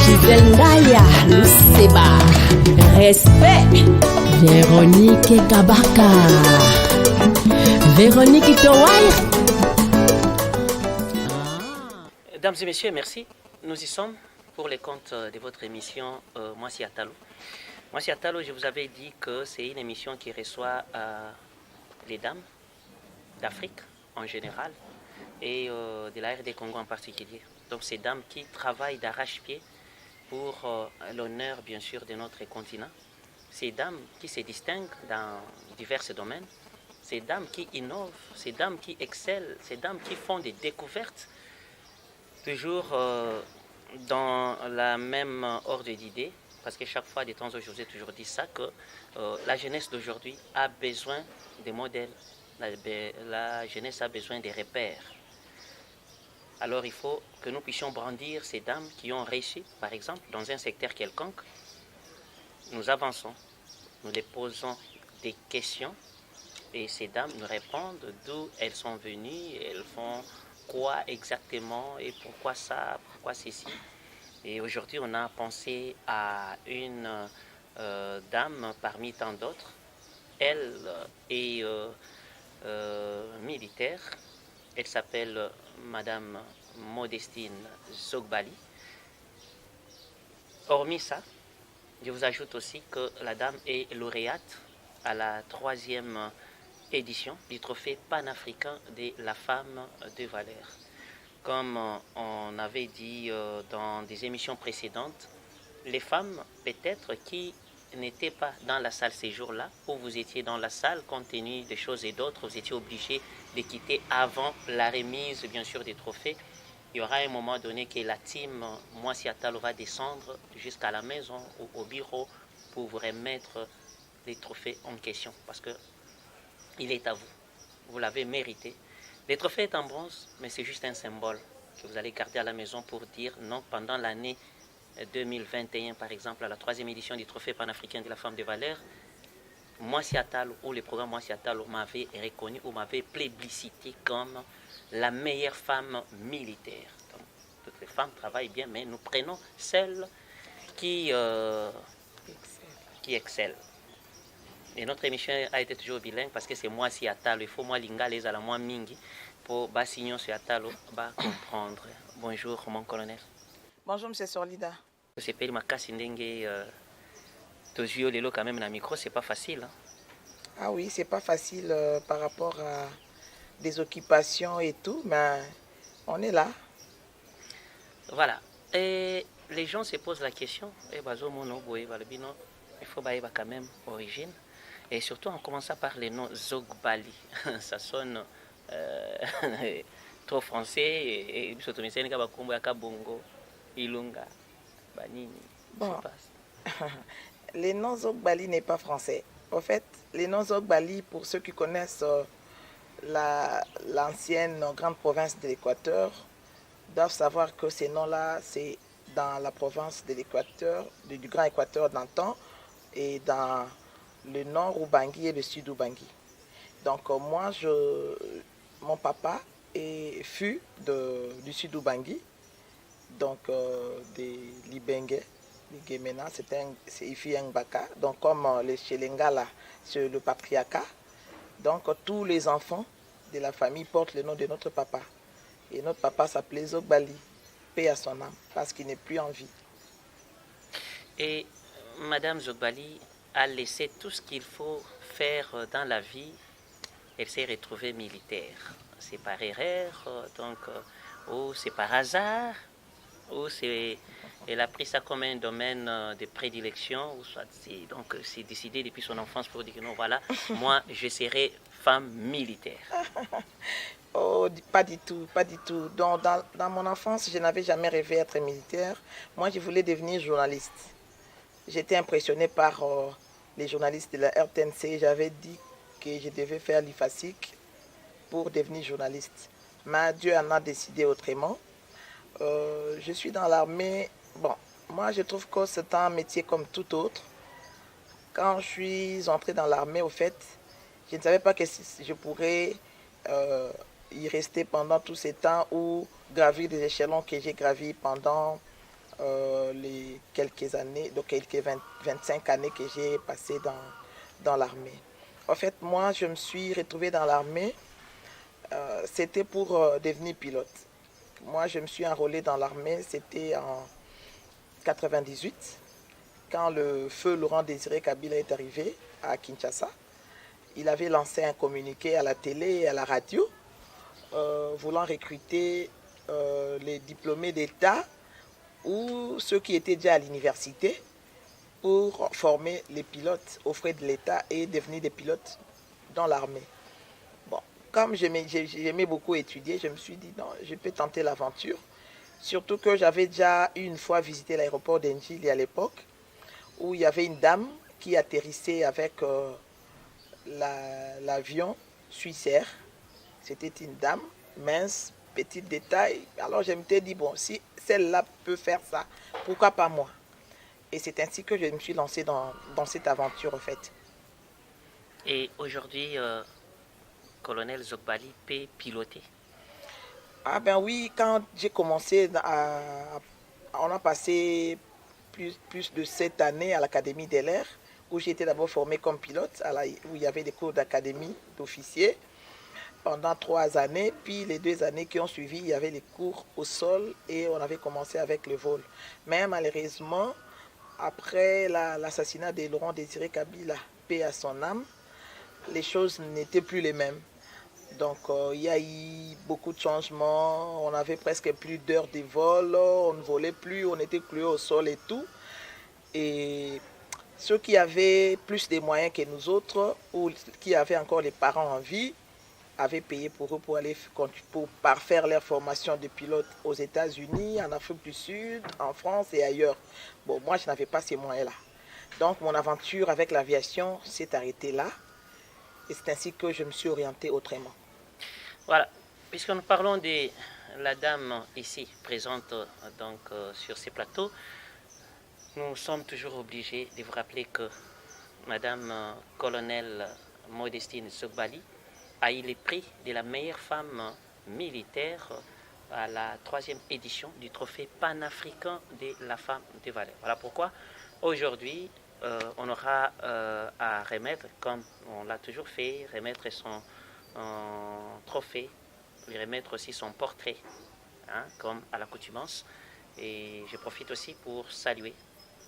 Gisèle Ndaya, Seba. Respect. Véronique Kabaka. Véronique Towai. Mesdames et messieurs, merci. Nous y sommes pour les comptes de votre émission Moi si Atalo. Moi si Atalo, je vous avais dit que c'est une émission qui reçoit les dames d'Afrique en général et de la RD Congo en particulier. Donc ces dames qui travaillent d'arrache-pied pour l'honneur bien sûr de notre continent. Ces dames qui se distinguent dans divers domaines. Ces dames qui innovent, ces dames qui excellent, ces dames qui font des découvertes. Toujours dans la même ordre d'idée, parce que chaque fois, des temps où je vous ai toujours dit ça, que la jeunesse d'aujourd'hui a besoin de modèles, la jeunesse a besoin de repères. Alors il faut que nous puissions brandir ces dames qui ont réussi, par exemple, dans un secteur quelconque. Nous avançons, nous les posons des questions et ces dames nous répondent d'où elles sont venues, elles font quoi exactement et pourquoi ça, pourquoi ceci. Et aujourd'hui, on a pensé à une dame parmi tant d'autres. Elle est militaire. Elle s'appelle Madame Modestine Zogbali. Hormis ça, je vous ajoute aussi que la dame est lauréate à la 3e édition du trophée panafricain de la femme de valeur. Comme on avait dit dans des émissions précédentes, les femmes peut-être qui n'étaient pas dans la salle ces jours-là, ou vous étiez dans la salle compte tenu des choses et d'autres, vous étiez obligés de quitter avant la remise bien sûr des trophées. Il y aura un moment donné que la team Moi si Atalo va descendre jusqu'à la maison ou au bureau pour vous remettre les trophées en question, parce que il est à vous. Vous l'avez mérité. Le trophée est en bronze, mais c'est juste un symbole que vous allez garder à la maison pour dire non, pendant l'année 2021, par exemple, à la 3e édition du trophée panafricain de la femme de valeur, Moi si Atalo ou le programme Moi si Atalo m'avait reconnu ou m'avait plébiscité comme la meilleure femme militaire. Donc, toutes les femmes travaillent bien, mais nous prenons celles qui excellent. Et notre émission a été toujours bilingue parce que c'est Moi si Atalo. Il faut moi lingales à la moi mingi pour basignon sur Atalo ba comprendre. Bonjour mon colonel. Bonjour monsieur Sorlida. C'est peli makasi ndenge tozio lelo quand même na micro, c'est pas facile. Hein? Ah oui, c'est pas facile par rapport à des occupations et tout, mais on est là. Voilà. Et les gens se posent la question, il faut baïba quand même origine. Et surtout en commençant par les noms Zogbali. Ça sonne trop français. Et Bon, les noms Zogbali n'est pas français. En fait, les noms Zogbali, pour ceux qui connaissent l'ancienne grande province de l'Équateur, doivent savoir que ces noms-là, c'est dans la province de l'Équateur, du Grand Équateur d'antan, et dans le nord Ubangui et le sud Ubangui. Donc moi, mon papa fut du sud Ubangui, donc des Libengue, les Gemena, c'est Ifi Ngbaka. Donc comme les Chelengala, c'est le patriarcat. Donc tous les enfants de la famille portent le nom de notre papa. Et notre papa s'appelait Zogbali, paix à son âme, parce qu'il n'est plus en vie. Et Madame Zogbali a laissé tout ce qu'il faut faire dans la vie. Elle s'est retrouvée militaire. C'est par erreur, donc, ou c'est par hasard, ou elle a pris ça comme un domaine de prédilection, ou soit c'est décidé depuis son enfance pour dire que non, voilà, moi je serai femme militaire. Oh, pas du tout, pas du tout. Donc, dans mon enfance, je n'avais jamais rêvé être militaire. Moi, je voulais devenir journaliste. J'étais impressionnée par les journalistes de la RTNC. J'avais dit que je devais faire l'IFASIC pour devenir journaliste. Mais Dieu en a décidé autrement. Je suis dans l'armée. Bon, moi, je trouve que c'est un métier comme tout autre. Quand je suis entrée dans l'armée, au fait, je ne savais pas que je pourrais y rester pendant tous ces temps ou gravir des échelons que j'ai gravis pendant les quelques années, donc quelques 25 années que j'ai passées dans l'armée. En fait, moi, je me suis retrouvée dans l'armée, c'était pour devenir pilote. Moi, je me suis enrôlée dans l'armée, c'était en 98, quand le feu Laurent-Désiré Kabila est arrivé à Kinshasa. Il avait lancé un communiqué à la télé et à la radio, voulant recruter les diplômés d'État ou ceux qui étaient déjà à l'université pour former les pilotes aux frais de l'État et devenir des pilotes dans l'armée. Bon, comme j'aimais beaucoup étudier, je me suis dit non, je peux tenter l'aventure. Surtout que j'avais déjà une fois visité l'aéroport d'Enjili à l'époque, où il y avait une dame qui atterrissait avec l'avion Suissair. C'était une dame mince, petite de taille. Alors je me suis dit, bon, si celle-là peut faire ça, pourquoi pas moi? Et c'est ainsi que je me suis lancée dans cette aventure en fait. Et aujourd'hui, colonel Zogbali peut piloter? Ah ben oui, quand j'ai commencé, on a passé plus de 7 années à l'Académie des Airs, où j'ai été d'abord formé comme pilote, où il y avait des cours d'académie d'officier pendant 3 années. Puis les 2 années qui ont suivi, il y avait les cours au sol et on avait commencé avec le vol. Mais malheureusement, après l'assassinat de Laurent-Désiré Kabila, paix à son âme, les choses n'étaient plus les mêmes. Donc il y a eu beaucoup de changements, on avait presque plus d'heures de vol, on ne volait plus, on était cloué au sol et tout. Et ceux qui avaient plus de moyens que nous autres, ou qui avaient encore les parents en vie, avaient payé pour eux pour aller faire leur formation de pilote aux États-Unis, en Afrique du Sud, en France et ailleurs. Bon, moi je n'avais pas ces moyens-là. Donc mon aventure avec l'aviation s'est arrêtée là. Et c'est ainsi que je me suis orientée autrement. Voilà, puisque nous parlons de la dame ici présente donc, sur ces plateaux, nous sommes toujours obligés de vous rappeler que Madame colonel Modestine Zogbali a eu le prix de la meilleure femme militaire à la 3e édition du trophée panafricain de la femme de valeur. Voilà pourquoi aujourd'hui, on aura à remettre, comme on l'a toujours fait, remettre son trophée, lui remettre aussi son portrait, hein, comme à l'accoutumance. Et je profite aussi pour saluer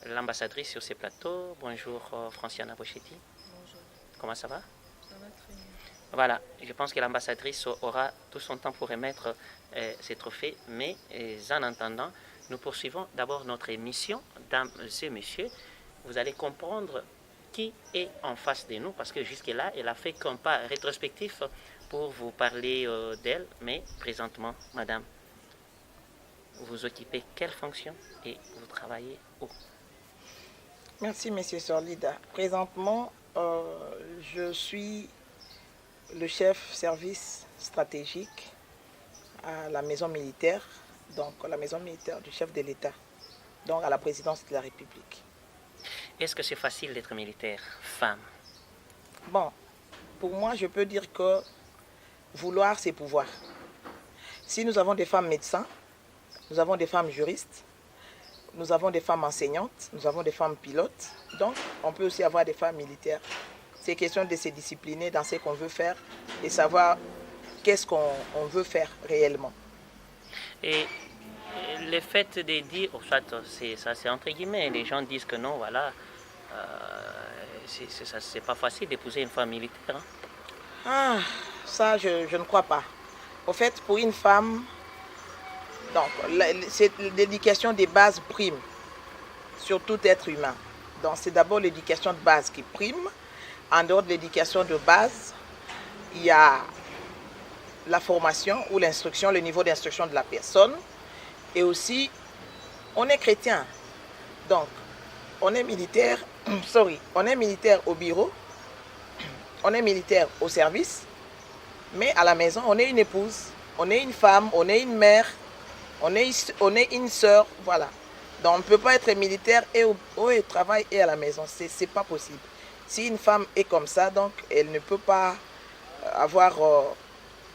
l'ambassadrice sur ces plateaux. Bonjour Franciana Bochetti. Bonjour. Comment ça va? Ça va très bien. Voilà, je pense que l'ambassadrice aura tout son temps pour remettre ces trophées, mais en attendant, nous poursuivons d'abord notre émission, dames et messieurs. Vous allez comprendre qui est en face de nous, parce que jusque-là, elle a fait qu'un pas rétrospectif pour vous parler d'elle, mais présentement, madame, vous occupez quelle fonction et vous travaillez où? Merci, monsieur Sorlida. Présentement, je suis le chef service stratégique à la maison militaire, donc la maison militaire du chef de l'État, donc à la présidence de la République. Est-ce que c'est facile d'être militaire, femme? Bon, pour moi, je peux dire que vouloir, c'est pouvoir. Si nous avons des femmes médecins, nous avons des femmes juristes, nous avons des femmes enseignantes, nous avons des femmes pilotes, donc on peut aussi avoir des femmes militaires. C'est question de se discipliner dans ce qu'on veut faire et savoir qu'est-ce qu'on veut faire réellement. Et le fait de dire, soit c'est entre guillemets, les gens disent que non, voilà, c'est pas facile d'épouser une femme militaire. Hein? Ah, ça je ne crois pas. Au fait, pour une femme, donc c'est l'éducation des bases prime sur tout être humain. Donc c'est d'abord l'éducation de base qui prime. En dehors de l'éducation de base, il y a la formation ou l'instruction, le niveau d'instruction de la personne. Et aussi, on est chrétien. Donc, on est militaire, on est militaire au bureau, on est militaire au service, mais à la maison, on est une épouse, on est une femme, on est une mère, on est une sœur, voilà. Donc, on ne peut pas être militaire et au travail et à la maison, c'est pas possible. Si une femme est comme ça, donc elle ne peut pas avoir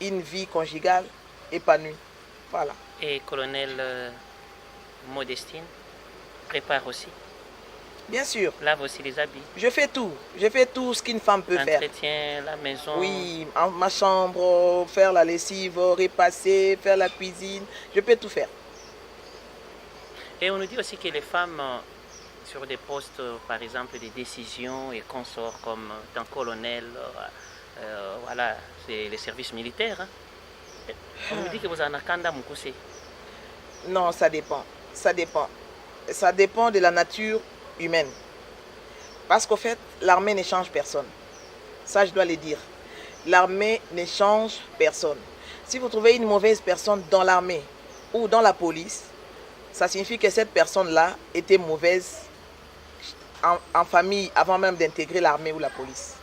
une vie conjugale épanouie. Voilà. Et colonel Modestine, prépare aussi, Bien sûr, lave aussi les habits, je fais tout ce qu'une femme peut faire. entretient la maison. Oui, ma chambre, faire la lessive, repasser, faire la cuisine, je peux tout faire. Et on nous dit aussi que les femmes sur des postes, par exemple, des décisions et consorts comme d'un colonel, voilà, c'est les services militaires. Hein. On nous dit que vous en avez kanda mukuse. Non, ça dépend. Ça dépend. Ça dépend de la nature humaine. Parce qu'au fait, l'armée ne change personne. Ça, je dois le dire. L'armée ne change personne. Si vous trouvez une mauvaise personne dans l'armée ou dans la police, ça signifie que cette personne-là était mauvaise en famille avant même d'intégrer l'armée ou la police.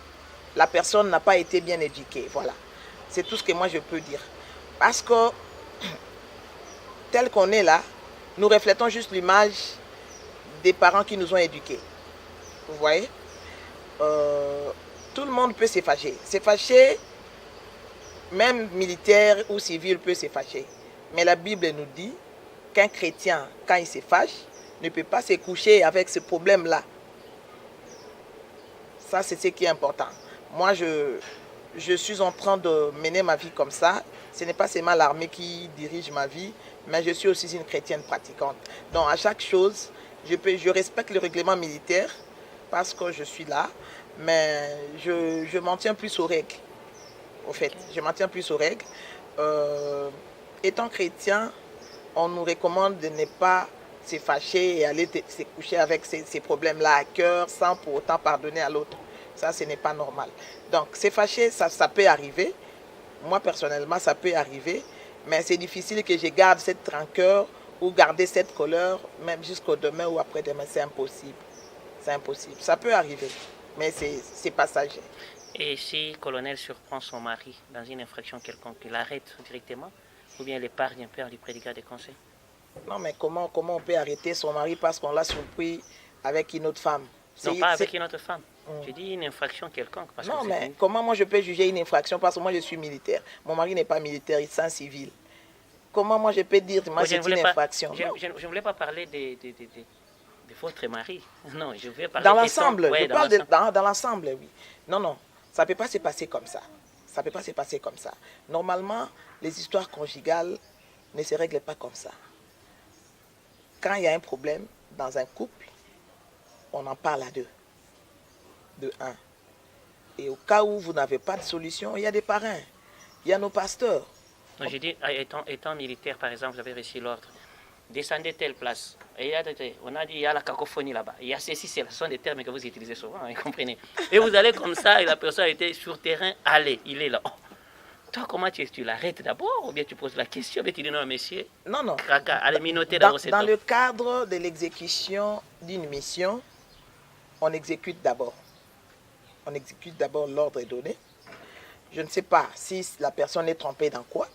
La personne n'a pas été bien éduquée. Voilà. C'est tout ce que moi je peux dire. Parce que tel qu'on est là, nous reflétons juste l'image des parents qui nous ont éduqués. Vous voyez, tout le monde peut se fâcher. Se fâcher, même militaire ou civil peut se fâcher. Mais la Bible nous dit qu'un chrétien, quand il se fâche, ne peut pas se coucher avec ce problème-là. Ça, c'est ce qui est important. Moi, je suis en train de mener ma vie comme ça. Ce n'est pas seulement l'armée qui dirige ma vie, mais je suis aussi une chrétienne pratiquante. Donc, à chaque chose, je respecte le règlement militaire parce que je suis là, mais je m'en tiens plus aux règles. Au fait, je m'en tiens plus aux règles. Étant chrétien, on nous recommande de ne pas se fâcher et aller se coucher avec ces problèmes-là à cœur sans pour autant pardonner à l'autre. Ça, ce n'est pas normal. Donc, se fâcher, ça peut arriver. Moi, personnellement, ça peut arriver. Mais c'est difficile que je garde cette rancœur ou garder cette colère, même jusqu'au demain ou après-demain. C'est impossible. C'est impossible. Ça peut arriver, mais c'est passager. Et si le colonel surprend son mari dans une infraction quelconque, il arrête directement ou bien il épargne un peu en lui prédiquant des conseils? Non, mais comment on peut arrêter son mari parce qu'on l'a surpris avec une autre femme? Non, pas avec une autre femme. Je dis une infraction quelconque. Parce non, que mais comment moi je peux juger une infraction parce que moi je suis militaire. Mon mari n'est pas militaire, il est un civil. Comment moi je peux dire moi c'est une infraction? Je ne voulais pas parler de votre mari. Non, je veux parler dans l'ensemble. Ouais, je parle dans l'ensemble, oui. Non, ça ne peut pas se passer comme ça. Ça ne peut pas se passer comme ça. Normalement, les histoires conjugales ne se règlent pas comme ça. Quand il y a un problème dans un couple, on en parle à deux. De un. Et au cas où vous n'avez pas de solution, il y a des parrains, il y a nos pasteurs. Non, j'ai dit, étant militaire, par exemple, vous avez reçu l'ordre, descendez telle place. Et on a dit, il y a la cacophonie là-bas. Il y a ceci, ce sont des termes que vous utilisez souvent, vous comprenez. Et vous allez comme ça, et la personne était sur terrain, allez, il est là. Oh. Toi, comment tu l'arrêtes d'abord, ou bien tu poses la question, mais tu dis non, monsieur. Non. Allez, minoter dans le cadre de l'exécution d'une mission, on exécute d'abord. On exécute d'abord l'ordre est donné. Je ne sais pas si la personne est trompée dans quoi.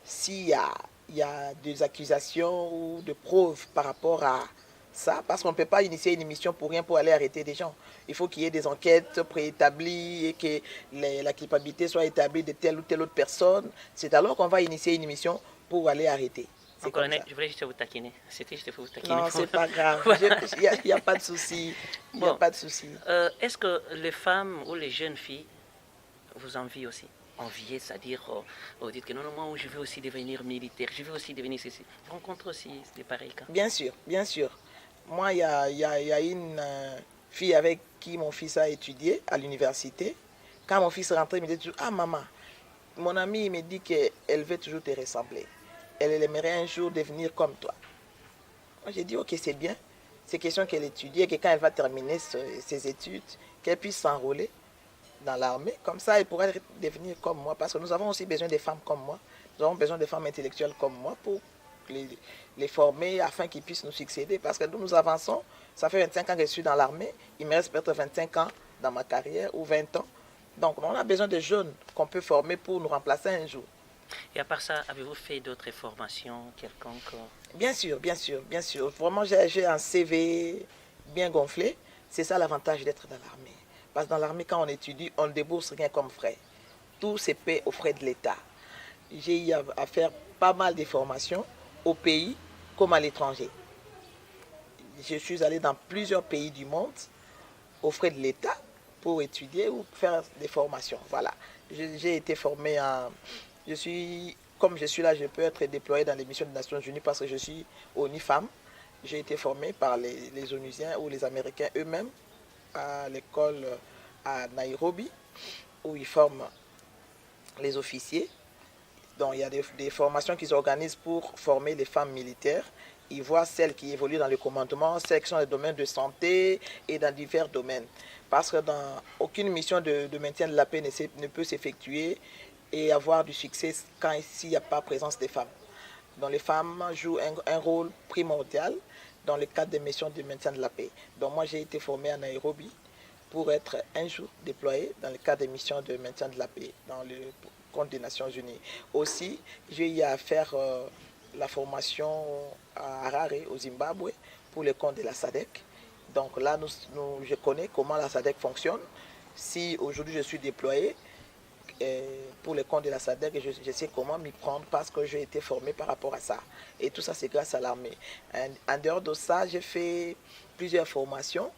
S'il y a des accusations ou des preuves par rapport à ça, parce qu'on ne peut pas initier une mission pour rien pour aller arrêter des gens. Il faut qu'il y ait des enquêtes préétablies et que la culpabilité soit établie de telle ou telle autre personne. C'est alors qu'on va initier une mission pour aller arrêter. Colonel, je voulais juste vous taquiner. C'était juste pour vous taquiner. Non, c'est pas grave. Il n'y a pas de souci. Il n'y a pas de souci. Est-ce que les femmes ou les jeunes filles vous envient aussi? Envier, c'est-à-dire, vous dites que non, moi je veux aussi devenir militaire, je veux aussi devenir ceci. Vous rencontrez aussi des pareils cas? Bien sûr. Moi, il y a une fille avec qui mon fils a étudié à l'université. Quand mon fils est rentré, il me dit toujours, ah maman, mon amie me dit qu'elle veut toujours te ressembler. Elle aimerait un jour devenir comme toi. Moi, j'ai dit, ok, c'est bien. C'est question qu'elle étudie et que quand elle va terminer ses études, qu'elle puisse s'enrôler dans l'armée. Comme ça, elle pourrait devenir comme moi. Parce que nous avons aussi besoin de femmes comme moi. Nous avons besoin de femmes intellectuelles comme moi pour les former afin qu'ils puissent nous succéder. Parce que nous avançons. Ça fait 25 ans que je suis dans l'armée. Il me reste peut-être 25 ans dans ma carrière ou 20 ans. Donc, on a besoin de jeunes qu'on peut former pour nous remplacer un jour. Et à part ça, avez-vous fait d'autres formations quelconques? Bien sûr. Vraiment, j'ai un CV bien gonflé. C'est ça l'avantage d'être dans l'armée. Parce que dans l'armée, quand on étudie, on ne débourse rien comme frais. Tout se paie aux frais de l'État. J'ai eu à faire pas mal de formations au pays comme à l'étranger. je suis allé dans plusieurs pays du monde aux frais de l'État pour étudier ou faire des formations. Voilà. J'ai été formé en... Comme je suis là, je peux être déployé dans les missions des Nations Unies parce que je suis ONU Femmes. J'ai été formé par les Onusiens ou les Américains eux-mêmes à l'école à Nairobi, où ils forment les officiers. Donc il y a des formations qu'ils organisent pour former les femmes militaires. Ils voient celles qui évoluent dans le commandement, celles qui sont dans le domaine de santé et dans divers domaines. Parce que dans aucune mission de maintien de la paix ne peut s'effectuer et avoir du succès s'il n'y a pas présence des femmes. Donc les femmes jouent un rôle primordial dans le cadre des missions de maintien de la paix. Donc moi j'ai été formé à Nairobi pour être un jour déployé dans le cadre des missions de maintien de la paix dans le compte des Nations Unies. Aussi, j'ai eu à faire la formation à Harare, au Zimbabwe, pour le compte de la SADC. Donc là, je connais comment la SADC fonctionne. Si aujourd'hui je suis déployé pour le compte de la SADC, je sais comment m'y prendre parce que j'ai été formé par rapport à ça. Et tout ça, c'est grâce à l'armée. En dehors de ça, j'ai fait plusieurs formations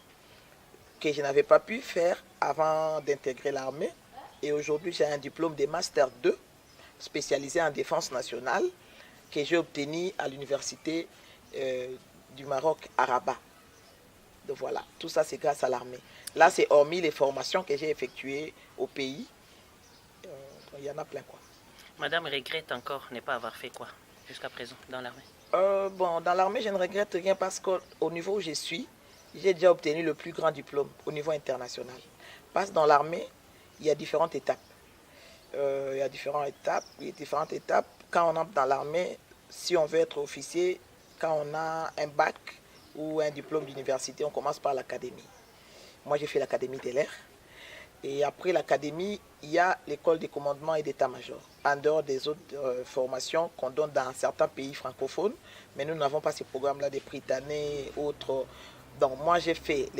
que je n'avais pas pu faire avant d'intégrer l'armée. Et aujourd'hui, j'ai un diplôme de Master 2 spécialisé en défense nationale que j'ai obtenu à l'université du Maroc à Rabat. Donc voilà, tout ça c'est grâce à l'armée. Là, c'est hormis les formations que j'ai effectuées au pays. Il y en a plein quoi. Madame regrette encore ne pas avoir fait quoi jusqu'à présent dans l'armée? Bon, dans l'armée, je ne regrette rien parce qu'au niveau où je suis, j'ai déjà obtenu le plus grand diplôme au niveau international. Parce que dans l'armée, il y a différentes étapes. Différentes étapes. Quand on entre dans l'armée, si on veut être officier, quand on a un bac ou un diplôme d'université, on commence par l'académie. Moi, j'ai fait l'académie de l'air. Et après l'académie, il y a l'école de commandement et d'état-major. En dehors des autres formations qu'on donne dans certains pays francophones, mais nous n'avons pas ces programmes-là des Britanniques et autres. Donc moi, j'ai fait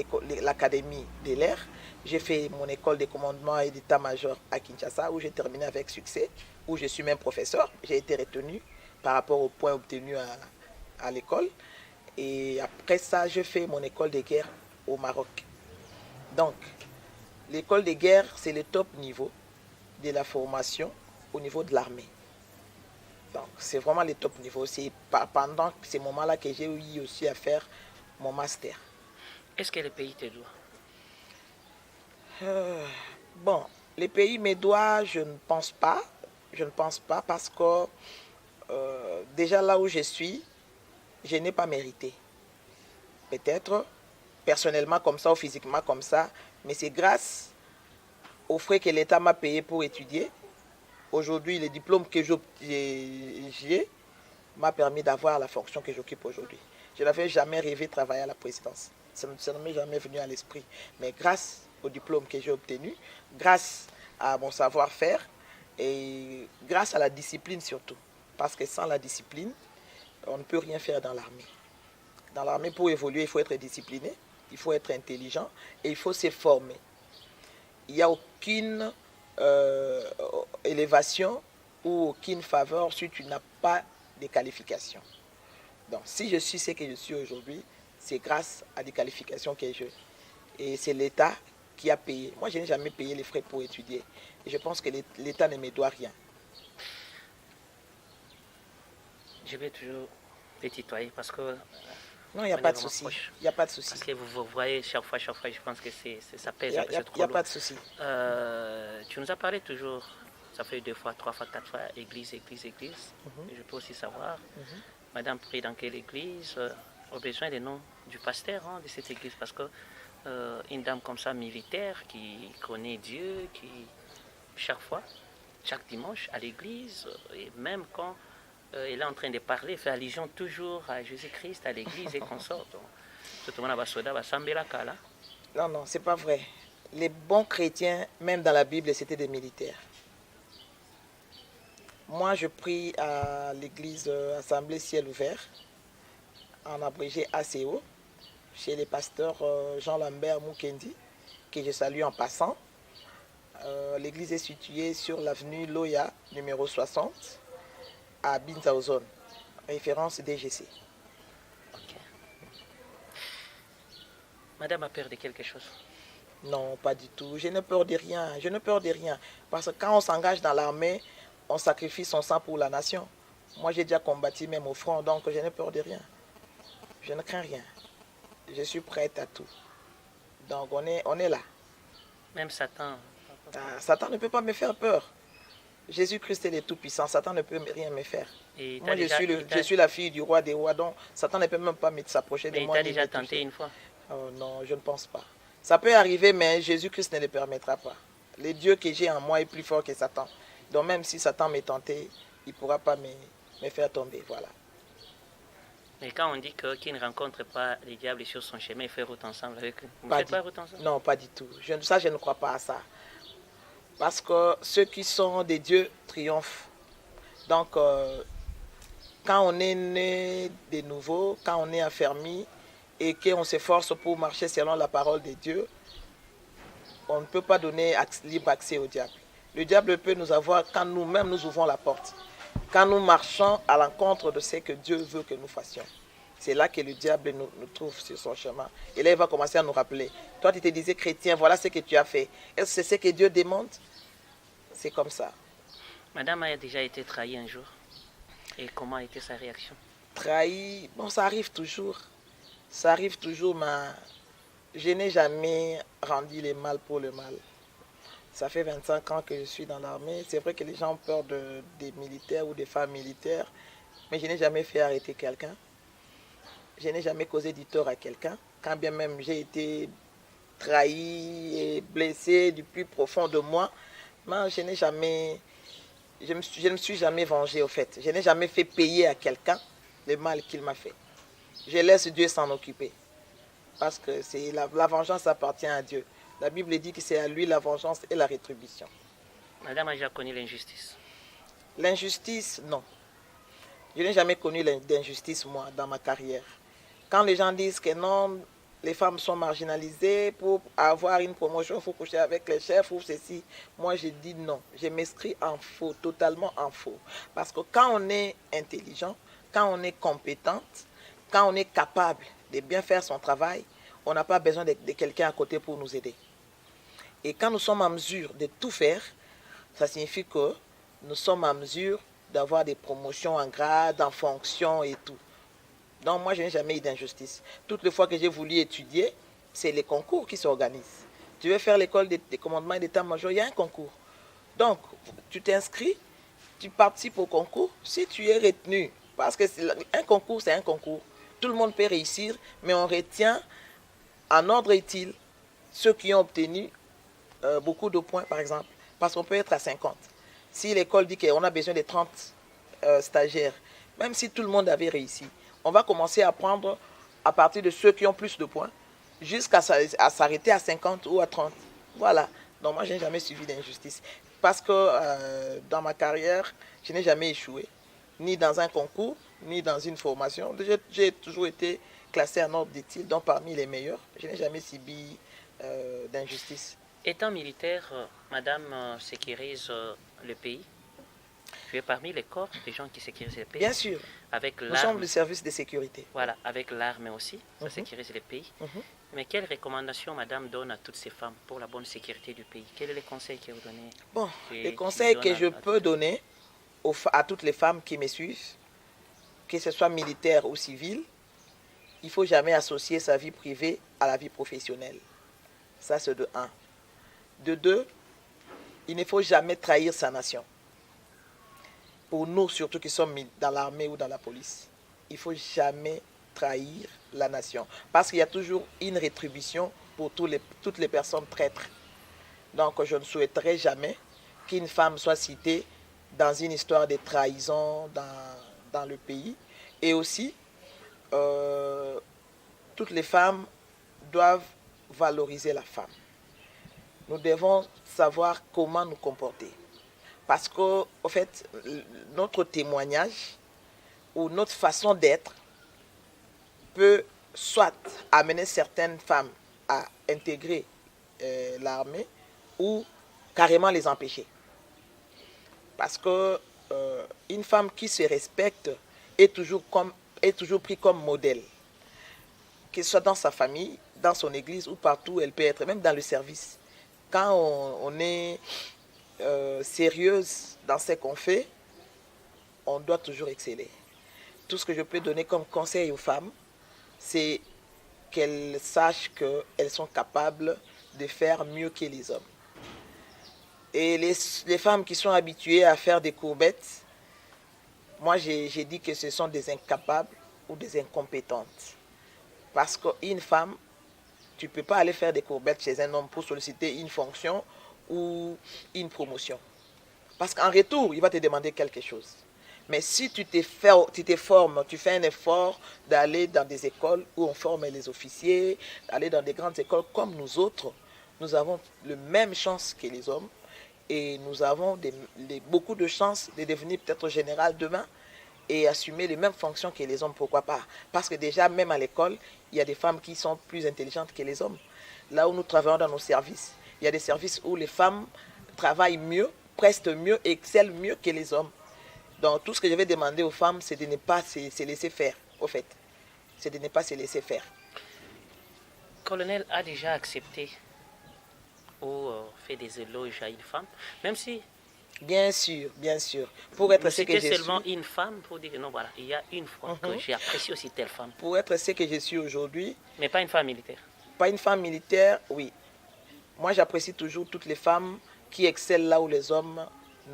l'académie de l'air. J'ai fait mon école de commandement et d'état-major à Kinshasa, où j'ai terminé avec succès, où je suis même professeur. J'ai été retenu par rapport aux points obtenus à l'école. Et après ça, j'ai fait mon école de guerre au Maroc. Donc, l'école de guerre, c'est le top niveau de la formation au niveau de l'armée. Donc, c'est vraiment le top niveau. C'est pendant ces moments-là que j'ai eu aussi à faire mon master. Est-ce que le pays te doit? Bon, les pays me doivent, je ne pense pas. Je ne pense pas parce que déjà là où je suis, je n'ai pas mérité. Peut-être personnellement comme ça ou physiquement comme ça, mais c'est grâce aux frais que l'État m'a payé pour étudier. Aujourd'hui, le diplôme que j'ai m'a permis d'avoir la fonction que j'occupe aujourd'hui. Je n'avais jamais rêvé de travailler à la présidence. Ça ne m'est jamais venu à l'esprit. Mais grâce au diplôme que j'ai obtenu, grâce à mon savoir-faire et grâce à la discipline surtout. Parce que sans la discipline, on ne peut rien faire dans l'armée. Dans l'armée, pour évoluer, il faut être discipliné, il faut être intelligent et il faut se former. Il n'y a aucune élévation ou aucune faveur si tu n'as pas de qualifications. Donc, si je suis ce que je suis aujourd'hui, c'est grâce à des qualifications que j'ai. Et c'est l'État qui a payé. Moi, je n'ai jamais payé les frais pour étudier. Et je pense que l'État ne me doit rien. Je vais toujours te tutoyer parce que... Non, il n'y a pas de souci. Il n'y a pas de souci. Parce que vous voyez chaque fois, je pense que ça pèse. Il n'y a pas de souci. Tu nous as parlé toujours, ça fait 2 fois, 3 fois, 4 fois, église. Je peux aussi savoir, madame prie dans quelle église, au besoin des noms du pasteur de cette église. Parce que une dame comme ça, militaire, qui connaît Dieu, qui chaque fois, chaque dimanche à l'église, et même quand elle est en train de parler, fait allusion toujours à Jésus-Christ, à l'église et consort. Non, c'est pas vrai. Les bons chrétiens, même dans la Bible, c'était des militaires. Moi, je prie à l'église Assemblée Ciel Ouvert, en abrégé ACO, chez les pasteurs Jean-Lambert Mukendi, que je salue en passant. L'église est située sur l'avenue Loya, numéro 60, à Binzaozone, référence DGC. Okay. Madame a peur de quelque chose. Non, pas du tout. Je n'ai peur de rien. Je n'ai peur de rien. Parce que quand on s'engage dans l'armée, on sacrifie son sang pour la nation. Moi, j'ai déjà combattu même au front, donc je n'ai peur de rien. Je ne crains rien. Je suis prête à tout. Donc, on est là. Même Satan. Satan ne peut pas me faire peur. Jésus-Christ est le Tout-Puissant. Satan ne peut rien me faire. Et Moi, je suis la fille du roi des rois, donc Satan ne peut même pas s'approcher de mais moi. il t'a déjà tenté une fois. Oh, non, je ne pense pas. Ça peut arriver, mais Jésus-Christ ne le permettra pas. Le Dieu que j'ai en moi est plus fort que Satan. Donc même si Satan m'est tenté, il ne pourra pas me faire tomber. Voilà. Mais quand on dit qu'il ne rencontre pas les diables sur son chemin, il fait route ensemble avec eux. Vous ne faites pas route ensemble? Non, pas du tout. Je ne crois pas à ça. Parce que ceux qui sont des dieux triomphent. Donc, quand on est né de nouveau, quand on est affermi et qu'on s'efforce pour marcher selon la parole de Dieu, on ne peut pas donner libre accès au diable. Le diable peut nous avoir quand nous-mêmes nous ouvrons la porte. Quand nous marchons à l'encontre de ce que Dieu veut que nous fassions. C'est là que le diable nous trouve sur son chemin. Et là, il va commencer à nous rappeler. Toi, tu te disais chrétien, voilà ce que tu as fait. Est-ce que c'est ce que Dieu demande? C'est comme ça. Madame a déjà été trahie un jour. Et comment a été sa réaction? Trahi, bon, ça arrive toujours. Ça arrive toujours, mais je n'ai jamais rendu le mal pour le mal. Ça fait 25 ans que je suis dans l'armée. C'est vrai que les gens ont peur des militaires ou des femmes militaires, mais je n'ai jamais fait arrêter quelqu'un. Je n'ai jamais causé du tort à quelqu'un. Quand bien même j'ai été trahi et blessé du plus profond de moi, mais je ne me suis jamais vengé au fait. Je n'ai jamais fait payer à quelqu'un le mal qu'il m'a fait. Je laisse Dieu s'en occuper. Parce que la vengeance appartient à Dieu. La Bible dit que c'est à lui la vengeance et la rétribution. Madame a déjà connu l'injustice. L'injustice, non. Je n'ai jamais connu d'injustice, moi, dans ma carrière. Quand les gens disent que non, les femmes sont marginalisées, pour avoir une promotion, il faut coucher avec les chefs ou ceci. Moi, je dis non. Je m'inscris en faux, totalement en faux. Parce que quand on est intelligent, quand on est compétente, quand on est capable de bien faire son travail, on n'a pas besoin de quelqu'un à côté pour nous aider. Et quand nous sommes en mesure de tout faire, ça signifie que nous sommes en mesure d'avoir des promotions en grade, en fonction et tout. Donc moi, je n'ai jamais eu d'injustice. Toutes les fois que j'ai voulu étudier, c'est les concours qui s'organisent. Tu veux faire l'école des commandements et d'état-major, il y a un concours. Donc, tu t'inscris, tu participes au concours. Si tu es retenu, parce que un concours, c'est un concours. Tout le monde peut réussir, mais on retient en ordre utile ceux qui ont obtenu beaucoup de points, par exemple. Parce qu'on peut être à 50. Si l'école dit qu'on a besoin de 30 stagiaires, même si tout le monde avait réussi, on va commencer à prendre à partir de ceux qui ont plus de points, jusqu'à s'arrêter à 50 ou à 30. Voilà. Donc moi, je n'ai jamais suivi d'injustice. Parce que dans ma carrière, je n'ai jamais échoué. Ni dans un concours, ni dans une formation. J'ai toujours été classé en ordre utile, donc parmi les meilleurs. Je n'ai jamais subi d'injustice. Étant militaire, madame sécurise le pays. Tu es parmi les corps des gens qui sécurisent le pays. Bien sûr. Avec nous sommes le service de sécurité. Voilà, avec l'arme aussi, ça sécurise le pays. Mais quelles recommandations madame donne à toutes ces femmes pour la bonne sécurité du pays? Quels sont les conseils que vous donnez? Bon, les conseils que je peux donner à toutes les femmes qui me suivent, que ce soit militaire ou civil, il ne faut jamais associer sa vie privée à la vie professionnelle. Ça, c'est de 1. De 2, il ne faut jamais trahir sa nation. Pour nous, surtout qui sommes dans l'armée ou dans la police, il ne faut jamais trahir la nation. Parce qu'il y a toujours une rétribution pour toutes les personnes traîtres. Donc, je ne souhaiterais jamais qu'une femme soit citée dans une histoire de trahison dans le pays. Et aussi, toutes les femmes doivent valoriser la femme. Nous devons savoir comment nous comporter. Parce que, en fait, notre témoignage ou notre façon d'être peut soit amener certaines femmes à intégrer l'armée ou carrément les empêcher. Parce que une femme qui se respecte est toujours prise comme modèle. Que ce soit dans sa famille, dans son église ou partout où elle peut être, même dans le service. Quand on est sérieuse dans ce qu'on fait, on doit toujours exceller. Tout ce que je peux donner comme conseil aux femmes, c'est qu'elles sachent qu'elles sont capables de faire mieux que les hommes. Et les femmes qui sont habituées à faire des courbettes, moi j'ai dit que ce sont des incapables ou des incompétentes. Parce qu'une femme, tu ne peux pas aller faire des courbettes chez un homme pour solliciter une fonction ou une promotion. Parce qu'en retour, il va te demander quelque chose. Mais si tu te formes, tu fais un effort d'aller dans des écoles où on forme les officiers, d'aller dans des grandes écoles comme nous autres, nous avons la même chance que les hommes et nous avons beaucoup de chances de devenir peut-être général demain et assumer les mêmes fonctions que les hommes, pourquoi pas. Parce que déjà, même à l'école, il y a des femmes qui sont plus intelligentes que les hommes. Là où nous travaillons dans nos services, il y a des services où les femmes travaillent mieux, prestent mieux, excellent mieux que les hommes. Donc tout ce que je vais demander aux femmes, c'est de ne pas se laisser faire, au fait. C'est de ne pas se laisser faire. Colonel a déjà accepté ou fait des éloges à une femme, même si... Bien sûr, bien sûr. Pour être ce que je suis... seulement une femme pour dire que non, voilà, il y a une fois que j'ai apprécié aussi telle femme. Pour être ce que je suis aujourd'hui... Mais pas une femme militaire. Pas une femme militaire, oui. Moi, j'apprécie toujours toutes les femmes qui excellent là où les hommes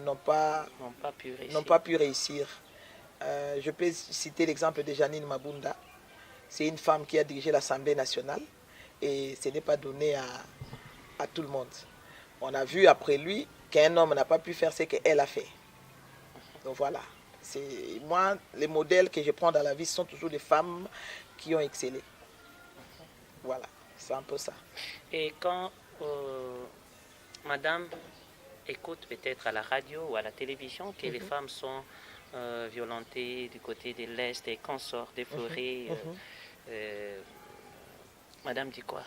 n'ont pas pu réussir. Je peux citer l'exemple de Janine Mabunda. C'est une femme qui a dirigé l'Assemblée nationale et ce n'est pas donné à tout le monde. On a vu après lui qu'un homme n'a pas pu faire ce qu'elle a fait. Donc voilà. Moi, les modèles que je prends dans la vie sont toujours des femmes qui ont excellé. Voilà, c'est un peu ça. Et quand madame écoute peut-être à la radio ou à la télévision que les femmes sont violentées du côté de l'Est et consorts des forêts, madame dit quoi?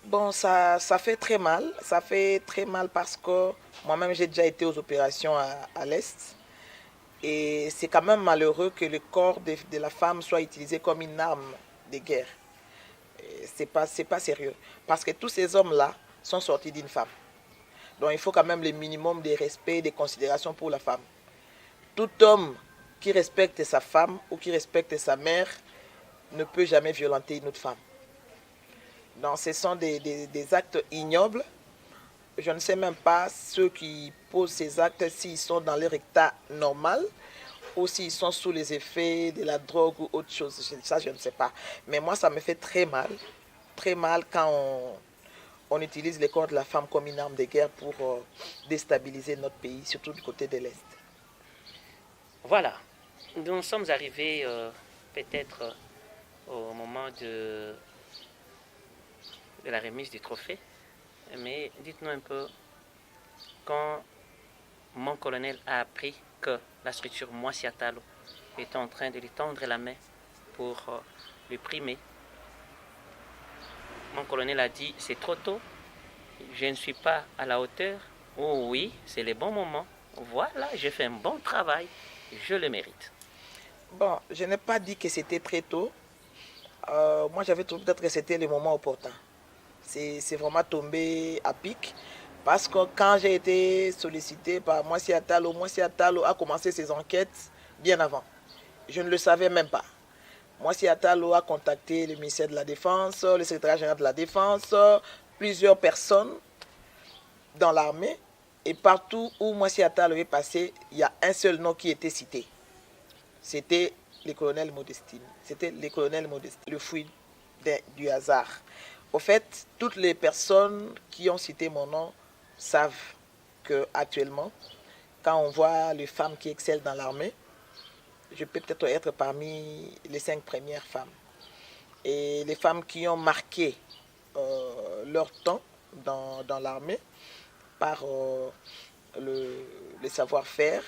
Bon, ça fait très mal. Ça fait très mal parce que moi-même, j'ai déjà été aux opérations à l'Est. Et c'est quand même malheureux que le corps de la femme soit utilisé comme une arme de guerre. C'est pas sérieux. Parce que tous ces hommes-là sont sortis d'une femme. Donc il faut quand même le minimum de respect et de considération pour la femme. Tout homme qui respecte sa femme ou qui respecte sa mère ne peut jamais violenter une autre femme. Donc ce sont des actes ignobles. Je ne sais même pas ceux qui posent ces actes s'ils sont dans leur état normal ou s'ils sont sous les effets de la drogue ou autre chose. Ça, je ne sais pas. Mais moi, ça me fait très mal quand on utilise le corps de la femme comme une arme de guerre pour déstabiliser notre pays, surtout du côté de l'Est. Voilà. Nous sommes arrivés peut-être au moment de la remise du trophée. Mais dites-nous un peu, quand mon colonel a appris que la structure Moissi Atalo était en train de lui tendre la main pour le primer, mon colonel a dit, c'est trop tôt, je ne suis pas à la hauteur. Oh oui, c'est le bon moment. Voilà, j'ai fait un bon travail, je le mérite. Bon, je n'ai pas dit que c'était très tôt. Moi, j'avais trouvé peut-être que c'était le moment opportun. C'est vraiment tombé à pic. Parce que quand j'ai été sollicité par Moissi Atalo a commencé ses enquêtes bien avant. Je ne le savais même pas. Moissi Atalo a contacté le ministère de la Défense, le secrétaire général de la Défense, plusieurs personnes dans l'armée. Et partout où Moissi Atalo est passé, il y a un seul nom qui était cité. C'était le colonel Modestine. C'était le colonel Modestine, le fruit du hasard. Au fait, toutes les personnes qui ont cité mon nom savent qu'actuellement, quand on voit les femmes qui excellent dans l'armée, je peux peut-être être parmi les 5 premières femmes. Et les femmes qui ont marqué leur temps dans l'armée par le savoir-faire,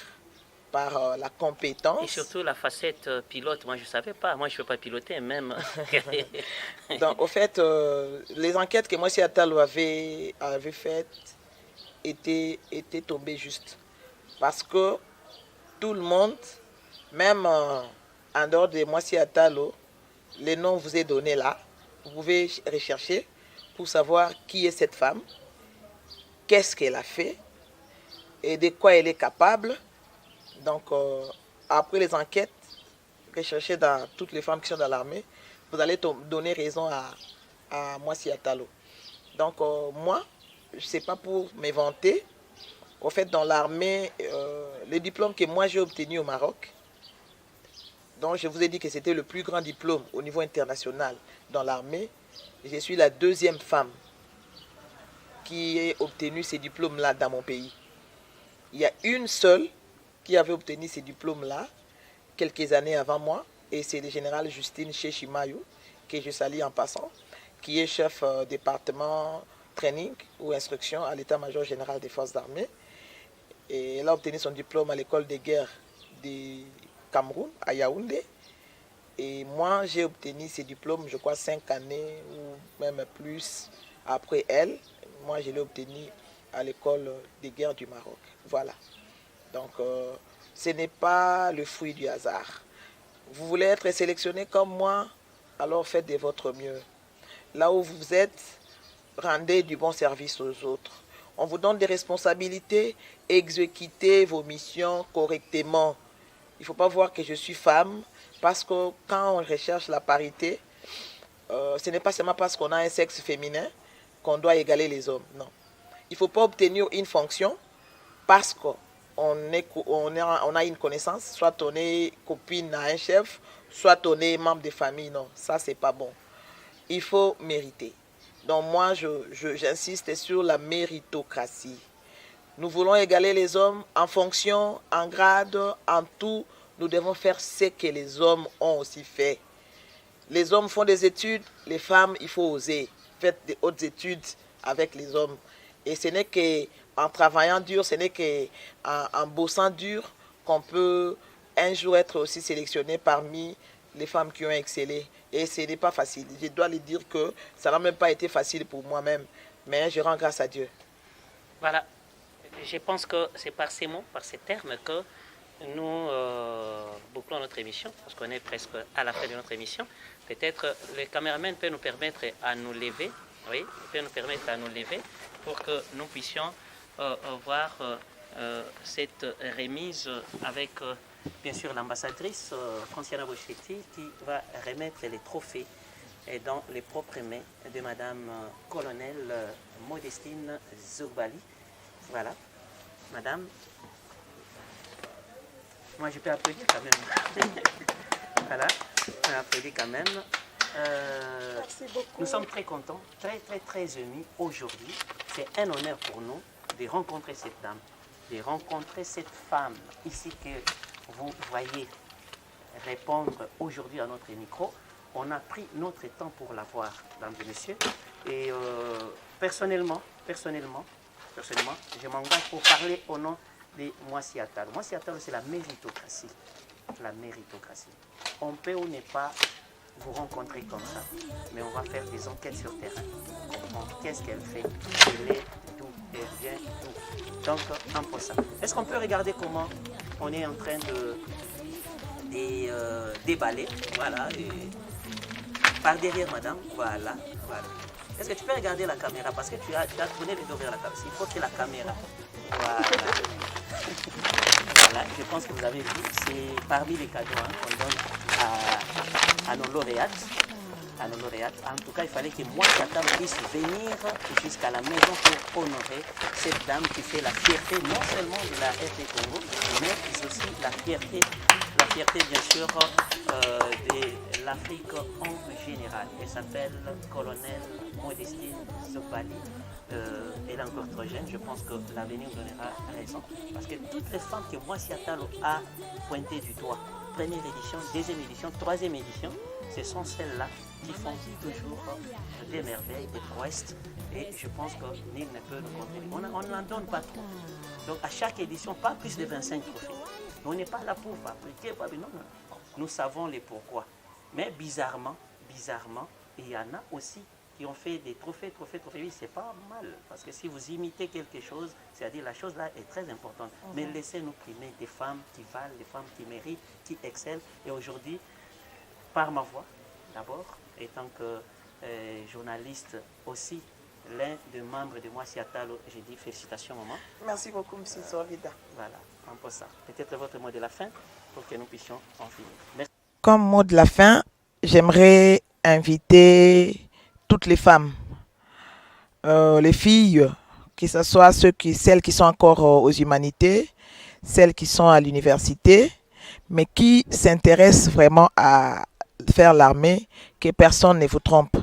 par la compétence. Et surtout la facette pilote, moi je ne savais pas, moi je ne peux pas piloter même. Donc au fait, les enquêtes que Moissi Atalo avait faites étaient tombées justes. Parce que tout le monde, même en dehors de Moissi Atalo, les noms vous est donné là, vous pouvez rechercher pour savoir qui est cette femme, qu'est-ce qu'elle a fait et de quoi elle est capable. Donc, après les enquêtes, recherchez dans toutes les femmes qui sont dans l'armée, vous allez donner raison à Moissi Atalo. Donc, moi, je sais pas pour me vanter. En fait, dans l'armée, le diplôme que moi j'ai obtenu au Maroc, donc je vous ai dit que c'était le plus grand diplôme au niveau international dans l'armée. Je suis la deuxième femme qui ait obtenu ces diplômes-là dans mon pays. Il y a une seule qui avait obtenu ces diplômes-là quelques années avant moi, et c'est le général Justine Chechimayou, que je salue en passant, qui est chef département training ou instruction à l'état-major général des forces armées. Et elle a obtenu son diplôme à l'école de guerre du Cameroun, à Yaoundé. Et moi, j'ai obtenu ces diplômes, je crois, 5 années ou même plus après elle. Moi, je l'ai obtenu à l'école de guerre du Maroc. Voilà. Donc, ce n'est pas le fruit du hasard. Vous voulez être sélectionné comme moi, alors faites de votre mieux. Là où vous êtes, rendez du bon service aux autres. On vous donne des responsabilités, exécutez vos missions correctement. Il ne faut pas voir que je suis femme, parce que quand on recherche la parité, ce n'est pas seulement parce qu'on a un sexe féminin qu'on doit égaler les hommes. Non. Il ne faut pas obtenir une fonction parce qu'on a une connaissance, soit on est copine à un chef, soit on est membre de famille. Non, ça, c'est pas bon. Il faut mériter. Donc moi, j'insiste sur la méritocratie. Nous voulons égaler les hommes en fonction, en grade, en tout. Nous devons faire ce que les hommes ont aussi fait. Les hommes font des études, les femmes, il faut oser. Faites des hautes études avec les hommes. Et ce n'est qu'en travaillant dur, ce n'est qu'en bossant dur qu'on peut un jour être aussi sélectionné parmi les femmes qui ont excellé. Et ce n'est pas facile. Je dois lui dire que ça n'a même pas été facile pour moi-même. Mais je rends grâce à Dieu. Voilà. Je pense que c'est par ces mots, par ces termes que nous bouclons notre émission, parce qu'on est presque à la fin de notre émission. Peut-être le caméraman peut nous permettre à nous lever, oui, peut nous permettre à nous lever pour que nous puissions voir cette remise avec bien sûr l'ambassadrice Franciana Boschetti qui va remettre les trophées dans les propres mains de Madame Colonel Modestine Zougbali. Voilà, Madame. Moi, je peux applaudir quand même. Voilà, on applaudit quand même. Merci beaucoup. Nous sommes très contents, très émus aujourd'hui. C'est un honneur pour nous de rencontrer cette dame, de rencontrer cette femme ici que vous voyez répondre aujourd'hui à notre micro. On a pris notre temps pour la voir, mesdames et messieurs. Et personnellement, je m'engage pour parler au nom de Moissi Atalo. Moissi Atalo, c'est la méritocratie. La méritocratie. On peut ou n'est pas vous rencontrer comme ça, mais on va faire des enquêtes sur terrain. Comprendre qu'est-ce qu'elle fait, elle est, d'où elle vient, d'où. Donc, un peu ça. Est-ce qu'on peut regarder comment on est en train de déballer? Voilà. Et par derrière, madame. Voilà. Est-ce que tu peux regarder la caméra? Parce que tu as tourné les dos vers la caméra. Il faut que la caméra. Voilà. Voilà, je pense que vous avez vu, c'est parmi les cadeaux qu'on donne à nos lauréates. En tout cas, il fallait que Moissi Atalo puisse venir jusqu'à la maison pour honorer cette dame qui fait la fierté non seulement de la RT Congo, mais aussi la fierté bien sûr de l'Afrique en général. Elle s'appelle Colonel Modestine Zougbali. Elle est encore trop jeune, je pense que l'avenir nous donnera raison. Parce que toutes les femmes que Moissi Atalo a pointées du doigt, première édition, deuxième édition, troisième édition, ce sont celles-là qui font toujours des merveilles, des prouesses. Et je pense que nul ne peut nous contenir. On n'en donne pas trop. Donc à chaque édition, pas plus de 25 trophées. On n'est pas là pour fabriquer, non. Nous savons les pourquoi. Mais bizarrement, il y en a aussi qui ont fait des trophées. Oui, c'est pas mal. Parce que si vous imitez quelque chose, c'est-à-dire la chose là est très importante. Mais laissez-nous primer des femmes qui valent, des femmes qui méritent, qui excellent. Et aujourd'hui, par ma voix, d'abord, étant que journaliste aussi, l'un des membres de Moi Si Atalo. J'ai dit félicitations, maman. Merci beaucoup, M. Zorvida. Voilà, un peu ça. Peut-être votre mot de la fin pour que nous puissions en finir. Merci. Comme mot de la fin, j'aimerais inviter toutes les femmes, les filles, que ce soit celles qui sont encore aux humanités, celles qui sont à l'université, mais qui s'intéressent vraiment à faire l'armée, que personne ne vous trompe.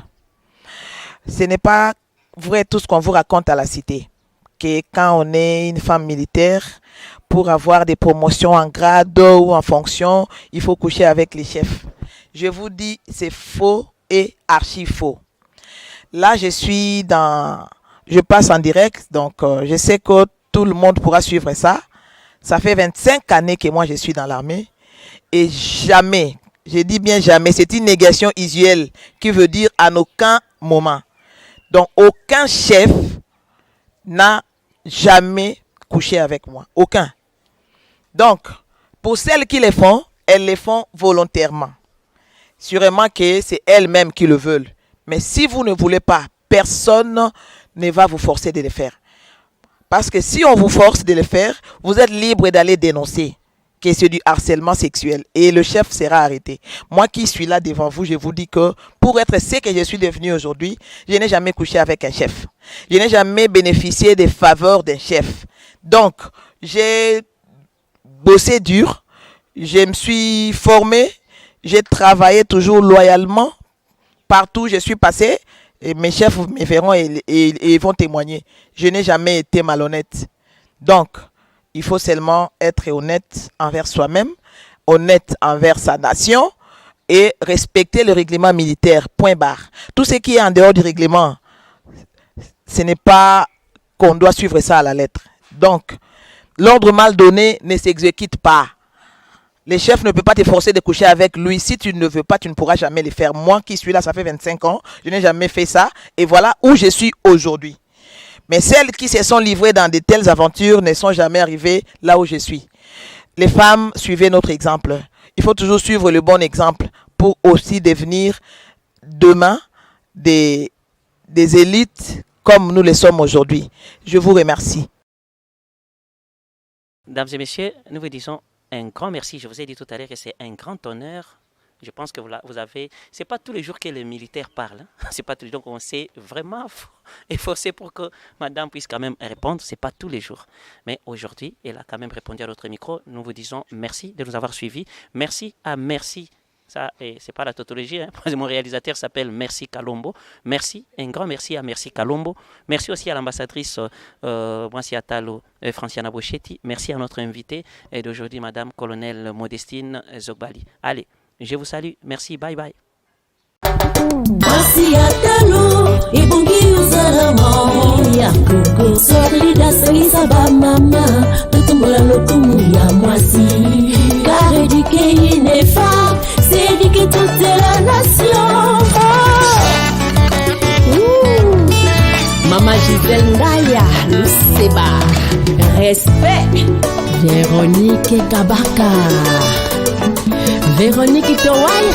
Ce n'est pas vrai tout ce qu'on vous raconte à la cité, que quand on est une femme militaire, pour avoir des promotions en grade ou en fonction, il faut coucher avec les chefs. Je vous dis, c'est faux et archi faux. Là, je passe en direct, donc je sais que tout le monde pourra suivre ça. Ça fait 25 années que moi je suis dans l'armée et jamais, je dis bien jamais, c'est une négation usuelle qui veut dire en aucun moment. Donc aucun chef n'a jamais couché avec moi, aucun. Donc pour celles qui les font, elles les font volontairement. Sûrement que c'est elles-mêmes qui le veulent. Mais si vous ne voulez pas, personne ne va vous forcer de le faire. Parce que si on vous force de le faire, vous êtes libre d'aller dénoncer que c'est du harcèlement sexuel et le chef sera arrêté. Moi qui suis là devant vous, je vous dis que pour être ce que je suis devenu aujourd'hui, je n'ai jamais couché avec un chef. Je n'ai jamais bénéficié des faveurs d'un chef. Donc, j'ai bossé dur, je me suis formé, j'ai travaillé toujours loyalement. Partout où je suis passé, et mes chefs me verront et vont témoigner. Je n'ai jamais été malhonnête. Donc, il faut seulement être honnête envers soi-même, honnête envers sa nation et respecter le règlement militaire, point barre. Tout ce qui est en dehors du règlement, ce n'est pas qu'on doit suivre ça à la lettre. Donc, l'ordre mal donné ne s'exécute pas. Le chef ne peut pas te forcer de coucher avec lui. Si tu ne veux pas, tu ne pourras jamais le faire. Moi qui suis là, ça fait 25 ans, je n'ai jamais fait ça. Et voilà où je suis aujourd'hui. Mais celles qui se sont livrées dans de telles aventures ne sont jamais arrivées là où je suis. Les femmes, suivez notre exemple. Il faut toujours suivre le bon exemple pour aussi devenir demain des élites comme nous le sommes aujourd'hui. Je vous remercie. Mesdames et messieurs, nous vous disons un grand merci. Je vous ai dit tout à l'heure que c'est un grand honneur. Je pense que vous avez... C'est pas tous les jours que les militaires parlent. Hein. C'est pas tous les jours qu'on s'est vraiment efforcé pour que madame puisse quand même répondre. C'est pas tous les jours. Mais aujourd'hui, elle a quand même répondu à notre micro. Nous vous disons merci de nous avoir suivis. Merci à Merci. Ça, c'est pas la tautologie. Hein. Mon réalisateur s'appelle Merci Kalombo. Merci, un grand merci à Merci Kalombo. Merci aussi à l'ambassadrice Moi Si Atalo, Franciana Boschetti. Merci à notre invitée d'aujourd'hui, madame colonel Modestine Zogbali. Allez, je vous salue. Merci, bye bye. Moi Si Atalo, ebongi uzalama ya kuko solida sangisa ba mama tutumbola lokumu ya mwasi car éduquer une femme c'est éduquer toute la nation. Maman Gisèle Ndaya Luseba, respect. Véronique Kabaka, Véronique Towai.